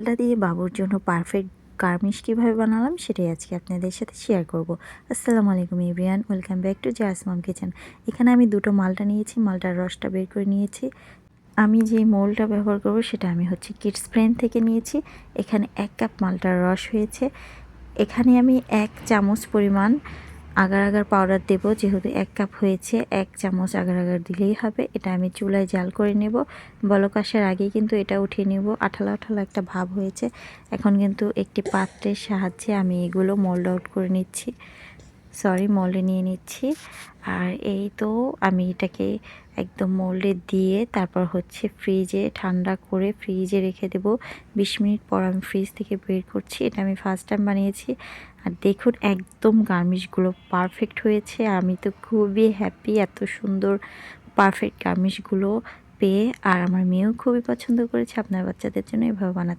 এটা দিয়ে বাবুর জন্য পারফেক্ট গার্মিশ কীভাবে বানালাম সেটাই আজকে আপনাদের সাথে শেয়ার করব। আসসালামু আলাইকুম এভরিওয়ান, ওয়েলকাম ব্যাক টু জাস মম কিচেন। এখানে আমি দুটো মালটা নিয়েছি, মালটার রসটা বের করে নিয়েছি। আমি যে মোলটা ব্যবহার করব সেটা আমি কিডস ফ্রেন্ড থেকে নিয়েছি। এখানে 1 কাপ মালটার রস হয়েছে। এখানে আমি 1 চামচ পরিমাণ আগার আগার পাউডার দেব, যেহেতু 1 কাপ হয়েছে 1 চামচ আগার আগার দিলেই হবে। এটা আমি চুলায় জাল করে নেব। বলক আসার আগেই কিন্তু এটা উঠিয়ে নেব। আঠালো আঠালো একটা ভাব হয়েছে। এখন কিন্তু একটি পাত্রের সাহায্যে আমি এগুলো মোল্ড আউট করে নিচ্ছি, মোল্ডে নিয়ে নিচ্ছি। আর এই তো আমি এটাকে একদম মোল্ডে দিয়ে তারপর ফ্রিজে ঠান্ডা করে ফ্রিজে রেখে দেব। 20 মিনিট পর আমি ফ্রিজ থেকে বের করছি। এটা আমি ফার্স্ট টাইম বানিয়েছি। আর দেখুন একদম গার্নিশগুলো পারফেক্ট হয়েছে। আমি তো খুবই হ্যাপি এত সুন্দর পারফেক্ট গার্নিশগুলো পেয়ে। আর আমার মেয়েও খুবই পছন্দ করেছে। আপনার বাচ্চাদের জন্য এভাবে বানাতে